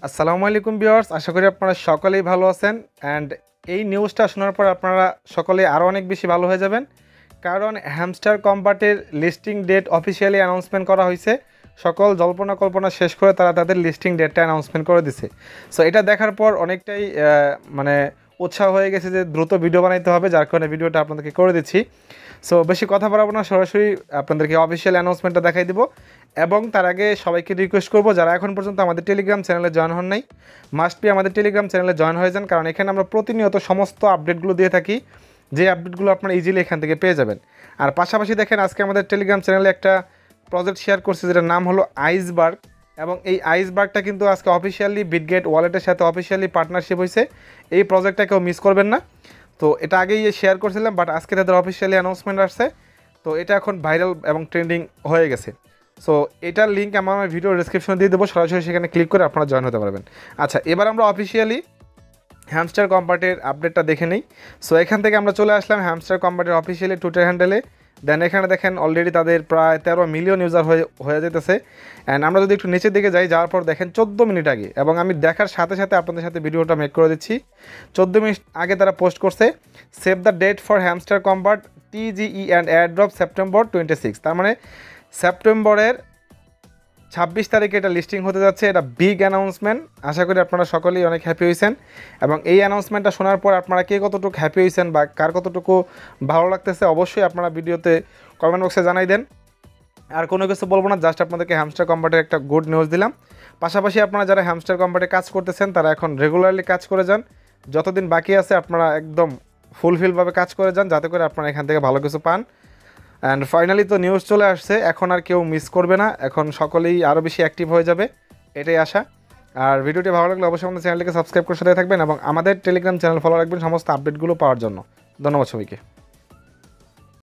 আসসালামু আলাইকুম ভিউয়ার্স, আশা করি আপনারা সকলেই ভালো আছেন। অ্যান্ড এই নিউজটা শোনার পর আপনারা সকলেই আরও অনেক বেশি ভালো হয়ে যাবেন, কারণ হ্যামস্টার কম্বাটের লিস্টিং ডেট অফিসিয়ালি অ্যানাউন্সমেন্ট করা হয়েছে। সকল জল্পনা কল্পনা শেষ করে তারা তাদের লিস্টিং ডেটটা অ্যানাউন্সমেন্ট করে দিছে। সো এটা দেখার পর অনেকটাই মানে উৎসাহ হয়ে গেছে যে দ্রুত ভিডিও বানাইতে হবে, যার কারণে ভিডিওটা আপনাদেরকে করে দিচ্ছি। সো বেশি কথা বলবো না, সরাসরি আপনাদেরকে অফিসিয়াল অ্যানাউন্সমেন্টটা দেখাই দিব। এবং তার আগে সবাইকে রিকোয়েস্ট করবো, যারা এখন পর্যন্ত আমাদের টেলিগ্রাম চ্যানেলে জয়েন হন নাই, মাস্ট বি আমাদের টেলিগ্রাম চ্যানেলে জয়েন হয়ে যান, কারণ এখানে আমরা প্রতিনিয়ত সমস্ত আপডেটগুলো দিয়ে থাকি, যে আপডেটগুলো আপনারা ইজিলি এখান থেকে পেয়ে যাবেন। আর পাশাপাশি দেখেন, আজকে আমাদের টেলিগ্রাম চ্যানেলে একটা প্রজেক্ট শেয়ার করছে, যেটার নাম হলো আইসবার্গ। এবং এই আইসবার্গটা কিন্তু আজকে অফিসিয়ালি বিটগেট ওয়ালেটের সাথে অফিসিয়ালি পার্টনারশিপ হয়েছে। এই প্রজেক্টটা কেউ মিস করবেন না। তো এটা আগেই শেয়ার করছিলাম, বাট আজকে তাদের অফিসিয়ালি অ্যানাউন্সমেন্ট আসছে। তো এটা এখন ভাইরাল এবং ট্রেন্ডিং হয়ে গেছে। সো এটার লিঙ্ক আমার ভিডিও ডিসক্রিপশনে দিয়ে দেবো, সরাসরি সেখানে ক্লিক করে আপনারা জয়েন হতে পারবেন। আচ্ছা, এবার আমরা অফিসিয়ালি হ্যামস্টার কম্বাটের আপডেটটা দেখে নিই। সো এখান থেকে আমরা চলে আসলাম হ্যামস্টার কম্বাটের অফিসিয়ালি টুইটার হ্যান্ডেলে। দেন এখানে দেখেন অলরেডি তাদের প্রায় 13 মিলিয়ন ইউজার হয়ে যেতেছে। অ্যান্ড আমরা যদি একটু নিচের দিকে যাই, যাওয়ার পর দেখেন 14 মিনিট আগে, এবং আমি দেখার সাথে সাথে আপনাদের সাথে ভিডিওটা মেক করে দিচ্ছি। 14 মিনিট আগে তারা পোস্ট করছে, save the date for hamster combat TGE and airdrop September 26। তার মানে সেপ্টেম্বরের 26 তারিখে এটা লিস্টিং হতে যাচ্ছে। এটা বিগ অ্যানাউন্সমেন্ট। আশা করি আপনারা সকলেই অনেক হ্যাপি হয়েছেন, এবং এই অ্যানাউন্সমেন্টটা শোনার পর আপনারা কে কতটুকু হ্যাপি হয়েছেন বা কার কতটুকু ভালো লাগতেছে অবশ্যই আপনারা ভিডিওতে কমেন্ট বক্সে জানাই দেন। আর কোনো কিছু বলবো না, জাস্ট আপনাদেরকে হ্যামস্টার কম্বাটের একটা গুড নিউজ দিলাম। পাশাপাশি আপনারা যারা হ্যামস্টার কম্বাটে কাজ করতেছেন, তারা এখন রেগুলারলি কাজ করে যান। যতদিন বাকি আছে আপনারা একদম ফুলফিলভাবে কাজ করে যান, যাতে করে আপনারা এখান থেকে ভালো কিছু পান। অ্যান্ড ফাইনালি তো নিউজ চলে আসছে, এখন আর কেউ মিস করবে না, এখন সকলেই আরও বেশি অ্যাক্টিভ হয়ে যাবে, এটাই আশা। আর ভিডিওটি ভালো লাগলে অবশ্যই আমাদের চ্যানেলটিকে সাবস্ক্রাইব করে সাথে থাকবেন, এবং আমাদের টেলিগ্রাম চ্যানেল ফলো রাখবেন সমস্ত আপডেটগুলো পাওয়ার জন্য। ধন্যবাদ সবাইকে।